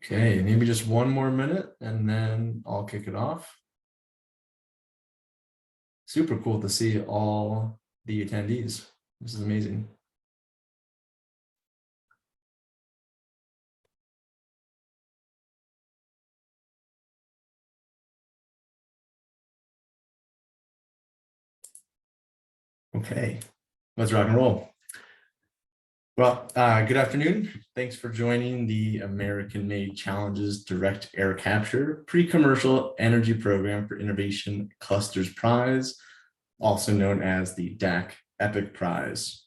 Okay, maybe just one more minute and then I'll kick it off. Super cool to see all the attendees. This is amazing. Okay, let's rock and roll. Well, good afternoon. Thanks for joining the American-Made Challenges Direct Air Capture Pre-Commercial Energy Program for Innovation Clusters Prize, also known as the DAC EPIC Prize.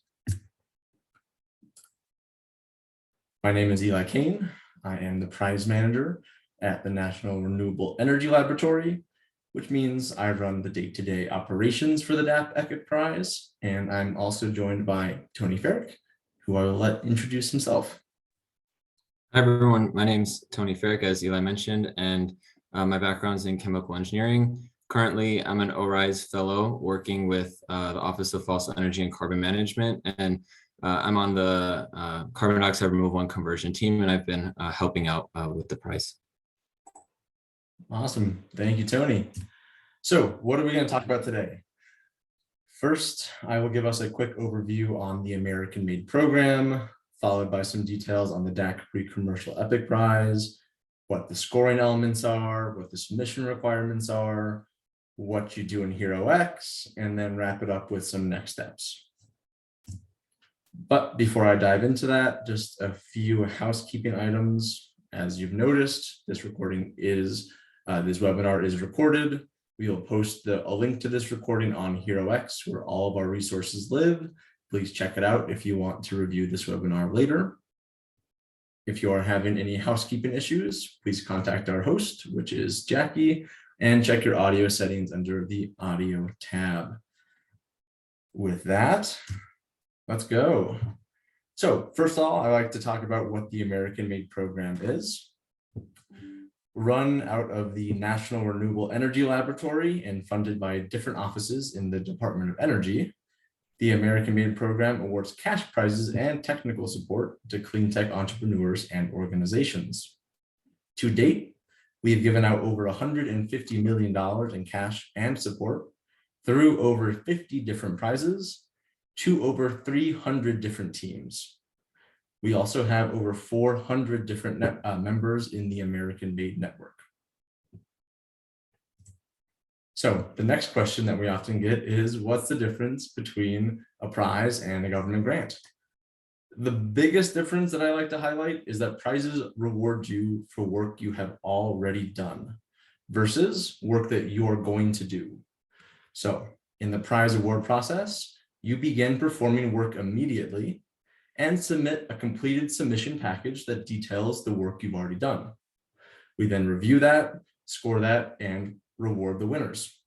My name is Eli Kane. I am the prize manager at the National Renewable Energy Laboratory, which means I run the day-to-day operations for the DAC EPIC Prize, and I'm also joined by Tony Ferrick, who I will let introduce himself. Hi, everyone. My name's Tony Ferrick, as Eli mentioned, and my background is in chemical engineering. Currently, I'm an ORISE fellow working with the Office of Fossil Energy and Carbon Management, and I'm on the carbon dioxide removal and conversion team, and I've been helping out with the prize. Awesome. Thank you, Tony. So what are we going to talk about today? First, I will give us a quick overview on the American-Made program, followed by some details on the DAC Pre-Commercial EPIC Prize, what the scoring elements are, what the submission requirements are, what you do in HERO-X, and then wrap it up with some next steps. But before I dive into that, just a few housekeeping items. As you've noticed, this webinar is recorded. We will post a link to this recording on HERO-X, where all of our resources live. Please check it out if you want to review this webinar later. If you are having any housekeeping issues, please contact our host, which is Jackie, and check your audio settings under the audio tab. With that, let's go. So first of all, I like to talk about what the American-Made program is. Run out of the National Renewable Energy Laboratory and funded by different offices in the Department of Energy, the American-Made program awards cash prizes and technical support to clean tech entrepreneurs and organizations. To date, we have given out over $150 million in cash and support through over 50 different prizes to over 300 different teams. We also have over 400 different members in the American-Made network. So the next question that we often get is, what's the difference between a prize and a government grant? The biggest difference that I like to highlight is that prizes reward you for work you have already done versus work that you are going to do. So in the prize award process, you begin performing work immediately and submit a completed submission package that details the work you've already done. We then review that, score that, and reward the winners.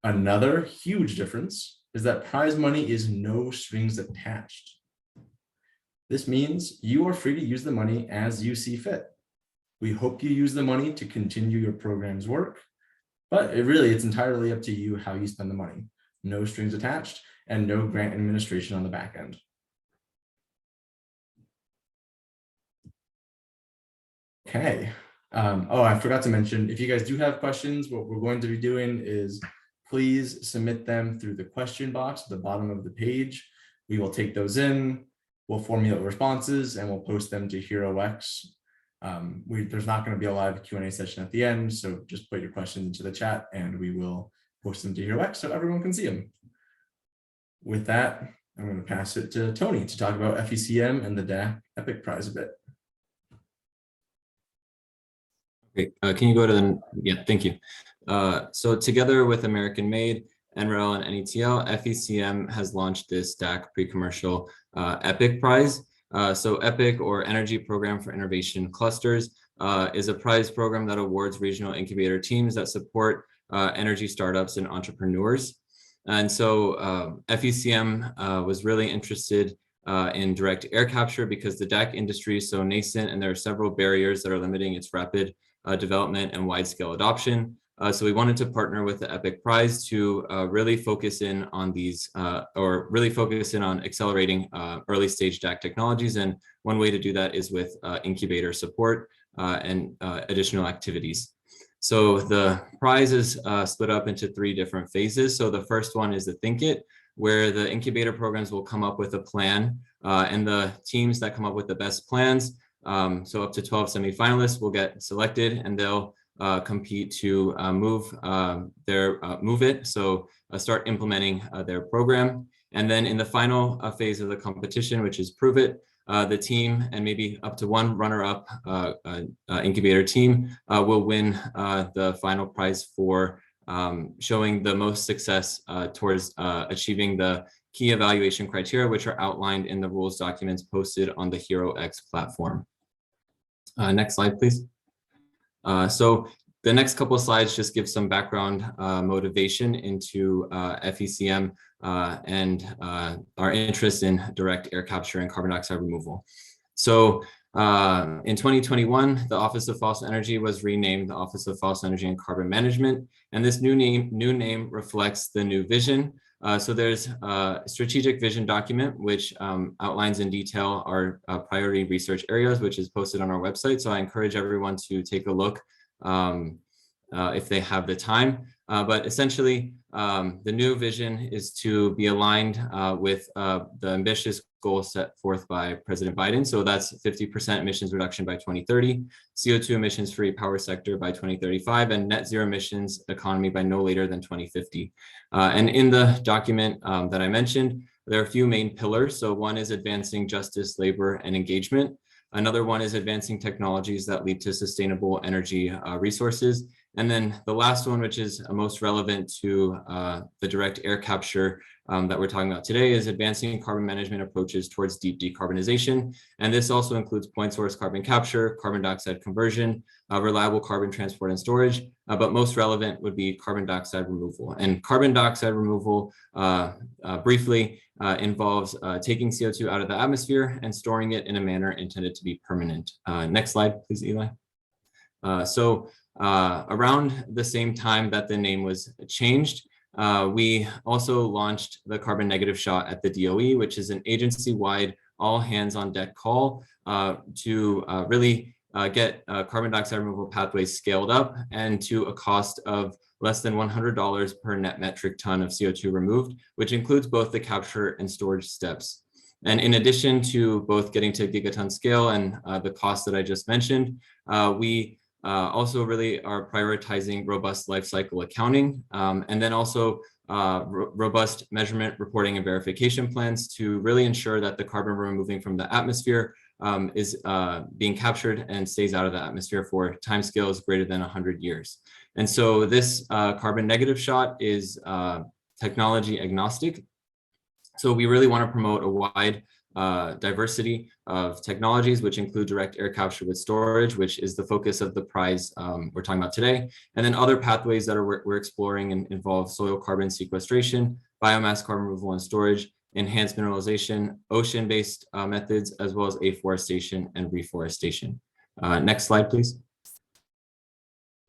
Another huge difference is that prize money is no strings attached. This means you are free to use the money as you see fit. We hope you use the money to continue your program's work, but it's entirely up to you how you spend the money. No strings attached and no grant administration on the back end. Okay. Oh, I forgot to mention, if you guys do have questions, what we're going to be doing is please submit them through the question box at the bottom of the page. We will take those in, we'll formulate responses, and we'll post them to HERO-X. There's not going to be a live Q&A session at the end, so just put your questions into the chat and we will post them to HERO-X so everyone can see them. With that, I'm going to pass it to Tony to talk about FECM and the DAC EPIC Prize a bit. Great. Can you go to the, yeah, thank you. So together with American-Made, NREL, and NETL, FECM has launched this DAC pre-commercial EPIC Prize. So EPIC, or Energy Program for Innovation Clusters, is a prize program that awards regional incubator teams that support energy startups and entrepreneurs. And so FECM was really interested in direct air capture because the DAC industry is so nascent and there are several barriers that are limiting its rapid development and wide-scale adoption. So we wanted to partner with the EPIC Prize to really focus in on these, on accelerating early stage DAC technologies. And one way to do that is with incubator support. and additional activities. So the prize is split up into 3 different phases. So the first one is the Think It, where the incubator programs will come up with a plan, and the teams that come up with the best plans, so up to 12 semifinalists will get selected, and they'll compete to move it. So start implementing their program. And then in the final phase of the competition, which is Prove It, the team and maybe up to 1 runner-up incubator team will win the final prize for showing the most success towards achieving the key evaluation criteria, which are outlined in the rules documents posted on the HeroX platform. Next slide, please. So the next couple of slides just give some background motivation into FECM and our interest in direct air capture and carbon dioxide removal. So in 2021, the Office of Fossil Energy was renamed the Office of Fossil Energy and Carbon Management, and this new name reflects the new vision. So there's a strategic vision document which outlines in detail our priority research areas, which is posted on our website. So I encourage everyone to take a look if they have the time. But essentially, the new vision is to be aligned with the ambitious goal set forth by President Biden. So that's 50% emissions reduction by 2030, CO2 emissions free power sector by 2035, and net zero emissions economy by no later than 2050. And in the document that I mentioned, there are a few main pillars. So one is advancing justice, labor, and engagement. Another one is advancing technologies that lead to sustainable energy resources. And then the last one, which is most relevant to the direct air capture that we're talking about today, is advancing carbon management approaches towards deep decarbonization. And this also includes point source carbon capture, carbon dioxide conversion, reliable carbon transport and storage, but most relevant would be carbon dioxide removal. And carbon dioxide removal briefly involves taking CO2 out of the atmosphere and storing it in a manner intended to be permanent. Next slide, please, Eli. Around the same time that the name was changed, we also launched the Carbon Negative Shot at the DOE, which is an agency-wide all hands on deck call to really get carbon dioxide removal pathways scaled up and to a cost of less than $100 per net metric ton of CO2 removed, which includes both the capture and storage steps. And in addition to both getting to gigaton scale and the cost that I just mentioned, we also really are prioritizing robust life cycle accounting, and then also robust measurement, reporting, and verification plans to really ensure that the carbon we're removing from the atmosphere is being captured and stays out of the atmosphere for timescales greater than 100 years. And so this carbon negative shot is technology agnostic. So we really want to promote a wide diversity of technologies, which include direct air capture with storage, which is the focus of the prize we're talking about today. And then other pathways that we're exploring and involve soil carbon sequestration, biomass carbon removal and storage, enhanced mineralization, ocean-based methods, as well as afforestation and reforestation. Next slide, please.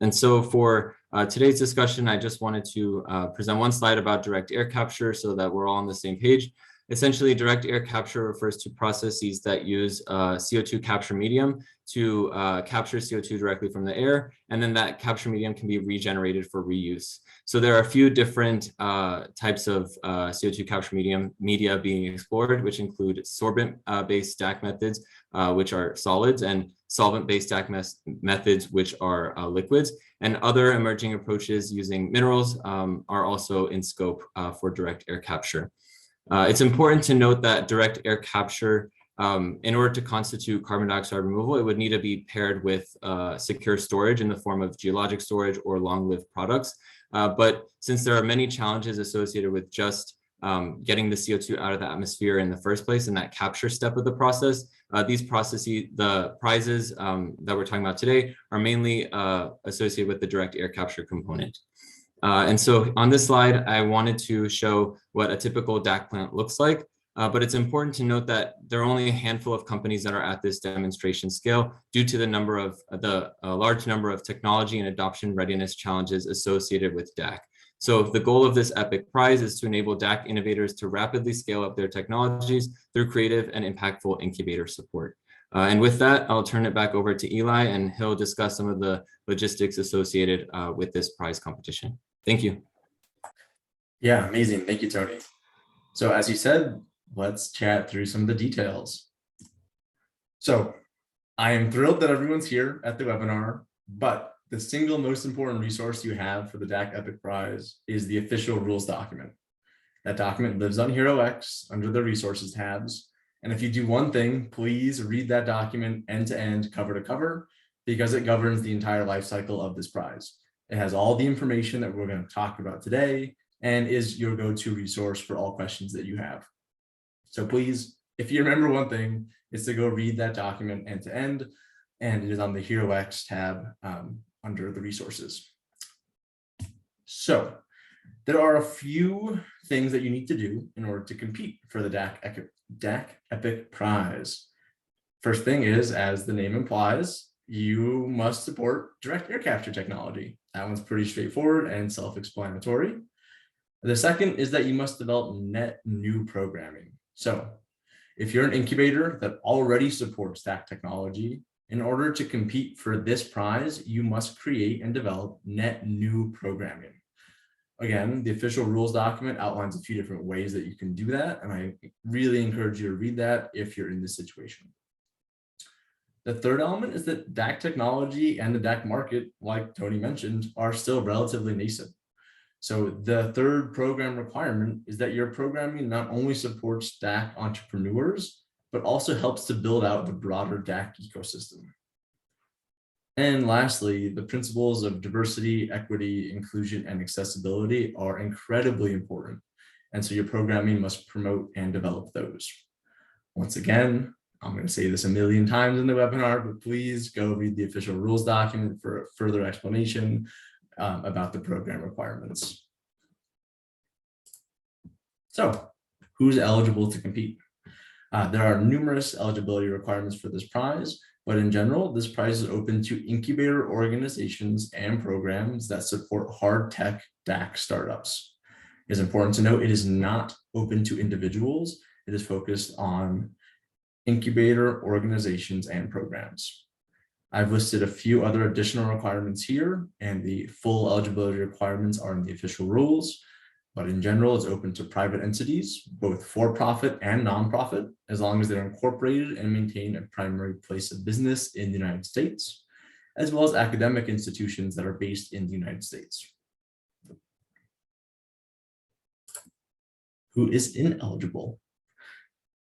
And so for today's discussion, I just wanted to present one slide about direct air capture so that we're all on the same page. Essentially, direct air capture refers to processes that use CO2 capture medium to capture CO2 directly from the air, and then that capture medium can be regenerated for reuse. So there are a few different types of CO2 capture media being explored, which include sorbent-based stack methods, which are solids, and solvent-based stack methods, which are liquids. And other emerging approaches using minerals are also in scope for direct air capture. It's important to note that direct air capture, in order to constitute carbon dioxide removal, it would need to be paired with secure storage in the form of geologic storage or long-lived products. But since there are many challenges associated with just getting the CO2 out of the atmosphere in the first place and that capture step of the process, these processes, the prizes that we're talking about today, are mainly associated with the direct air capture component. And so on this slide, I wanted to show what a typical DAC plant looks like, but it's important to note that there are only a handful of companies that are at this demonstration scale due to the large number of technology and adoption readiness challenges associated with DAC. So the goal of this EPIC prize is to enable DAC innovators to rapidly scale up their technologies through creative and impactful incubator support. And with that, I'll turn it back over to Eli, and he'll discuss some of the logistics associated with this prize competition. Thank you. Yeah, amazing. Thank you, Tony. So as you said, let's chat through some of the details. So I am thrilled that everyone's here at the webinar, but the single most important resource you have for the DAC Epic Prize is the official rules document. That document lives on HeroX under the resources tabs. And if you do one thing, please read that document end to end, cover to cover, because it governs the entire life cycle of this prize. It has all the information that we're going to talk about today and is your go-to resource for all questions that you have. So please, if you remember one thing, it's to go read that document end to end, and it is on the HeroX tab under the resources. So there are a few things that you need to do in order to compete for the DAC Epic Prize. First thing is, as the name implies, you must support direct air capture technology. That one's pretty straightforward and self-explanatory. The second is that you must develop net new programming. So if you're an incubator that already supports DAC technology, in order to compete for this prize, you must create and develop net new programming. Again, the official rules document outlines a few different ways that you can do that, and I really encourage you to read that if you're in this situation. The third element is that DAC technology and the DAC market, like Tony mentioned, are still relatively nascent. So the third program requirement is that your programming not only supports DAC entrepreneurs, but also helps to build out the broader DAC ecosystem. And lastly, the principles of diversity, equity, inclusion, and accessibility are incredibly important. And so your programming must promote and develop those. Once again, I'm going to say this a million times in the webinar, but please go read the official rules document for further explanation about the program requirements. So who's eligible to compete? There are numerous eligibility requirements for this prize, but in general, this prize is open to incubator organizations and programs that support hard tech DAC startups. It's important to note it is not open to individuals. It is focused on incubator organizations and programs. I've listed a few other additional requirements here, and the full eligibility requirements are in the official rules. But in general, it's open to private entities, both for-profit and nonprofit, as long as they're incorporated and maintain a primary place of business in the United States, as well as academic institutions that are based in the United States. Who is ineligible?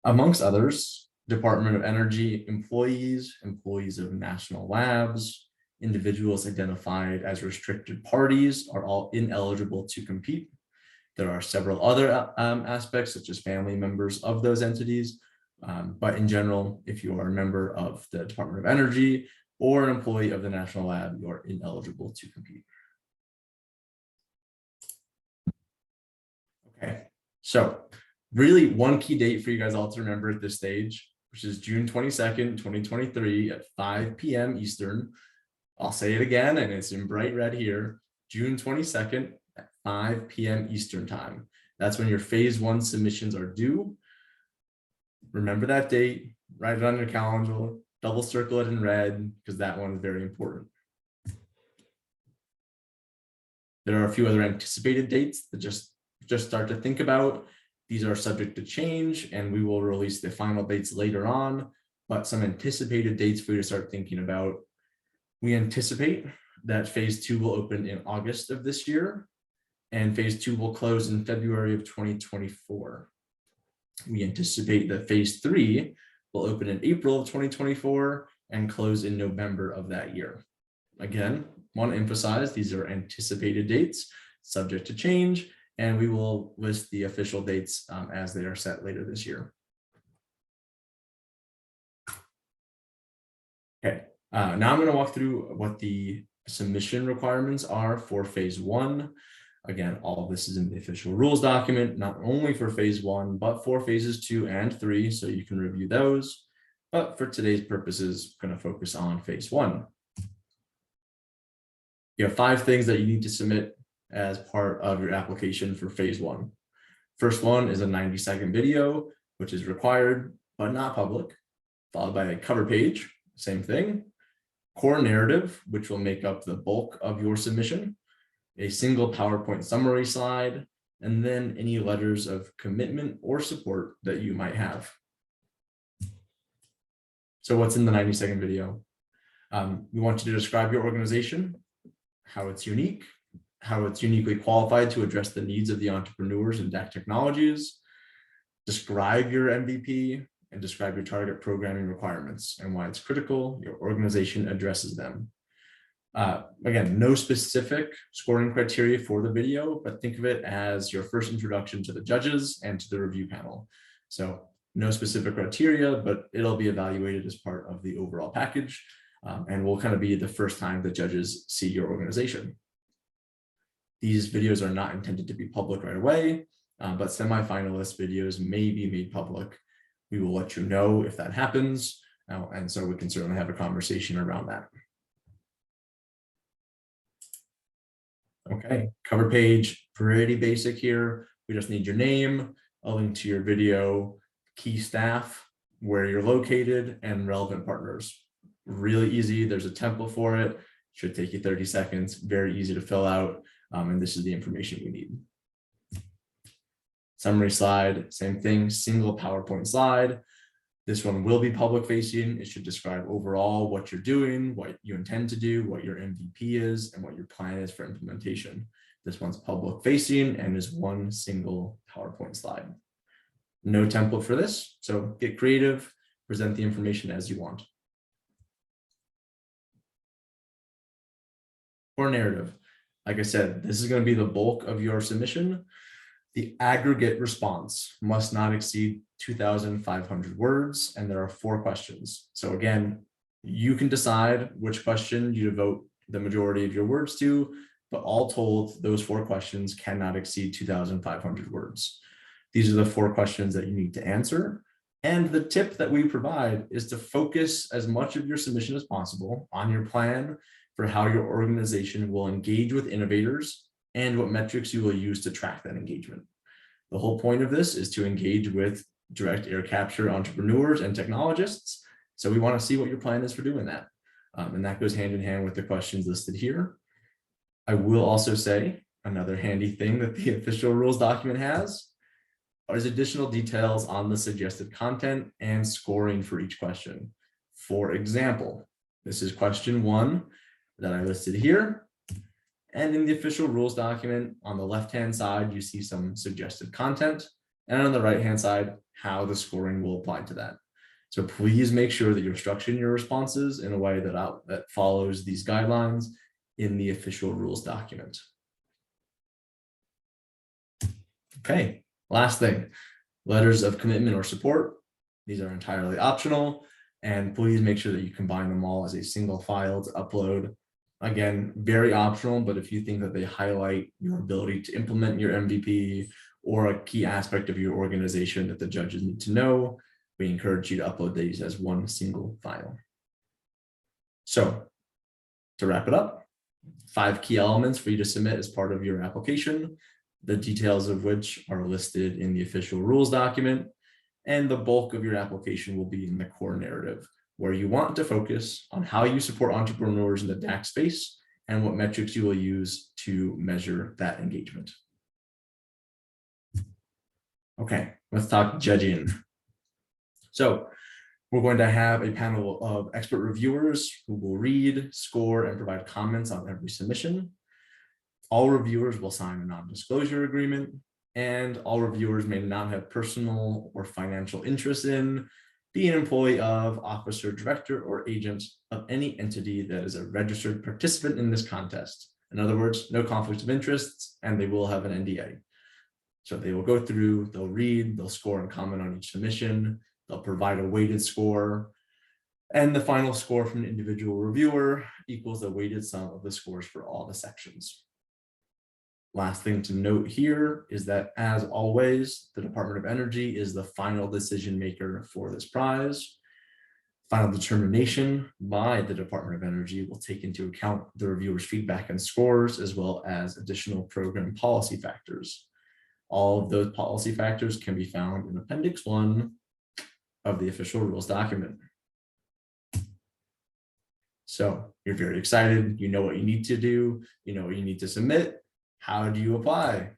Amongst others, Department of Energy employees, employees of national labs, individuals identified as restricted parties are all ineligible to compete. There are several other aspects, such as family members of those entities. But in general, if you are a member of the Department of Energy or an employee of the National Lab, you are ineligible to compete. Okay, so really one key date for you guys all to remember at this stage, which is June 22nd, 2023 at 5 p.m. Eastern. I'll say it again, and it's in bright red here, June 22nd, 5 p.m. Eastern time. That's when your phase 1 submissions are due. Remember that date, write it on your calendar, double circle it in red, because that one is very important. There are a few other anticipated dates that just start to think about. These are subject to change, and we will release the final dates later on, but some anticipated dates for you to start thinking about. We anticipate that phase 2 will open in August of this year, and phase 2 will close in February of 2024. We anticipate that phase 3 will open in April of 2024 and close in November of that year. Again, want to emphasize these are anticipated dates, subject to change, and we will list the official dates as they are set later this year. Okay, now I'm going to walk through what the submission requirements are for phase 1. Again, all of this is in the official rules document, not only for phase 1, but for phases 2 and 3, so you can review those. But for today's purposes, I'm going to focus on phase 1. You have 5 things that you need to submit as part of your application for phase 1. First one is a 90-second video, which is required, but not public. followed by a cover page, same thing, core narrative, which will make up the bulk of your submission, a single PowerPoint summary slide, and then any letters of commitment or support that you might have. So what's in the 90-second video? We want you to describe your organization, how it's unique, how it's uniquely qualified to address the needs of the entrepreneurs in DAC technologies, describe your MVP, and describe your target programming requirements and why it's critical your organization addresses them. Again, no specific scoring criteria for the video, but think of it as your first introduction to the judges and to the review panel. So no specific criteria, but it'll be evaluated as part of the overall package, and will kind of be the first time the judges see your organization. These videos are not intended to be public right away, but semi-finalist videos may be made public. We will let you know if that happens, and so we can certainly have a conversation around that. Okay, cover page, pretty basic here. We just need your name, a link to your video, key staff, where you're located, and relevant partners. Really easy. There's a template for it. Should take you 30 seconds. Very easy to fill out. And this is the information we need. Summary slide, same thing, single PowerPoint slide. This one will be public facing. It should describe overall what you're doing, what you intend to do, what your MVP is, and what your plan is for implementation. This one's public facing and is one single PowerPoint slide. No template for this, so get creative, present the information as you want. Core narrative. Like I said, this is going to be the bulk of your submission. The aggregate response must not exceed 2,500 words, and there are 4 questions. So again, you can decide which question you devote the majority of your words to, but all told, those 4 questions cannot exceed 2,500 words. These are the 4 questions that you need to answer. And the tip that we provide is to focus as much of your submission as possible on your plan for how your organization will engage with innovators and what metrics you will use to track that engagement. The whole point of this is to engage with direct air capture entrepreneurs and technologists. So we want to see what your plan is for doing that. And that goes hand in hand with the questions listed here. I will also say another handy thing that the official rules document has is additional details on the suggested content and scoring for each question. For example, this is question 1 that I listed here. And in the official rules document, on the left-hand side, you see some suggested content, and on the right-hand side, how the scoring will apply to that. So please make sure that you're structuring your responses in a way that follows these guidelines in the official rules document. Okay, last thing, letters of commitment or support. These are entirely optional, and please make sure that you combine them all as a single file to upload. Again, very optional, but if you think that they highlight your ability to implement your MVP or a key aspect of your organization that the judges need to know, we encourage you to upload these as one single file. So to wrap it up, 5 key elements for you to submit as part of your application, the details of which are listed in the official rules document, and the bulk of your application will be in the core narrative, where you want to focus on how you support entrepreneurs in the DAC space and what metrics you will use to measure that engagement. Okay, let's talk judging. So we're going to have a panel of expert reviewers who will read, score, and provide comments on every submission. All reviewers will sign a non-disclosure agreement, and all reviewers may not have personal or financial interest in, be an employee of, officer, director, or agent of any entity that is a registered participant in this contest. In other words, no conflicts of interests, and they will have an NDA. So they will go through, they'll read, they'll score and comment on each submission, they'll provide a weighted score, and the final score from an individual reviewer equals the weighted sum of the scores for all the sections. Last thing to note here is that, as always, the Department of Energy is the final decision maker for this prize. Final determination by the Department of Energy will take into account the reviewer's feedback and scores, as well as additional program policy factors. All of those policy factors can be found in Appendix 1 of the official rules document. So you're very excited. You know what you need to do. You know what you need to submit. How do you apply?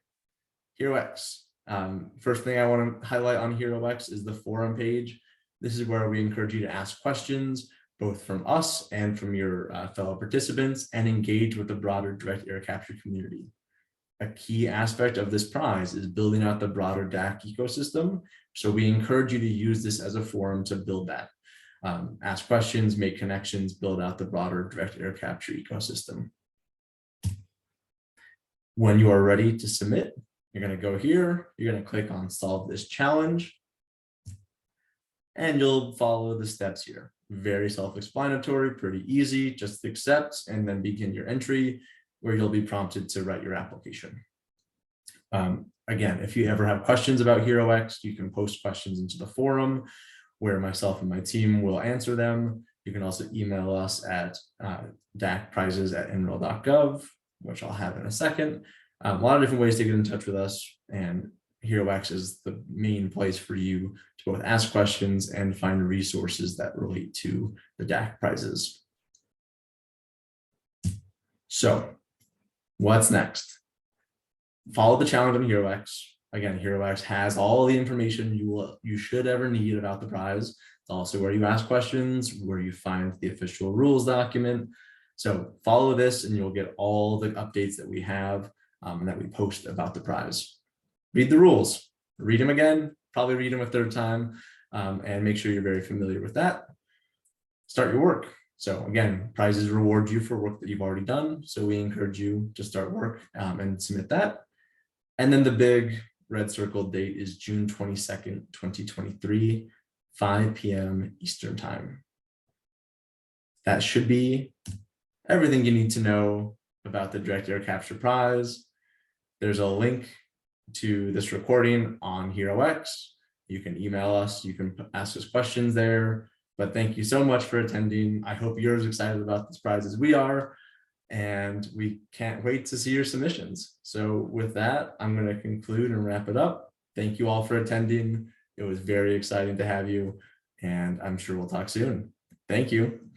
HeroX. First thing I want to highlight on HeroX is the forum page. This is where we encourage you to ask questions, both from us and from your fellow participants, and engage with the broader direct air capture community. A key aspect of this prize is building out the broader DAC ecosystem. So we encourage you to use this as a forum to build that. Ask questions, make connections, build out the broader direct air capture ecosystem. When you are ready to submit, you're going to go here, you're going to click on solve this challenge, and you'll follow the steps here. Very self-explanatory, pretty easy, just accept and then begin your entry, where you'll be prompted to write your application. Again, if you ever have questions about HeroX, you can post questions into the forum where myself and my team will answer them. You can also email us at dacprizes@nrel.gov, which I'll have in a second. A lot of different ways to get in touch with us, and HeroX is the main place for you to both ask questions and find resources that relate to the DAC prizes. So what's next? Follow the challenge on HeroX. Again, HeroX has all the information you should ever need about the prize. It's also where you ask questions, where you find the official rules document. So follow this and you'll get all the updates that we have and that we post about the prize. Read the rules, read them again, probably read them a third time, and make sure you're very familiar with that. Start your work. So again, prizes reward you for work that you've already done. So we encourage you to start work and submit that. And then the big red circle date is June 22nd, 2023, 5 p.m. Eastern time. That should be everything you need to know about the Direct Air Capture Prize. There's a link to this recording on HeroX. You can email us, you can ask us questions there. But thank you so much for attending. I hope you're as excited about this prize as we are, and we can't wait to see your submissions. So with that, I'm going to conclude and wrap it up. Thank you all for attending. It was very exciting to have you, and I'm sure we'll talk soon. Thank you.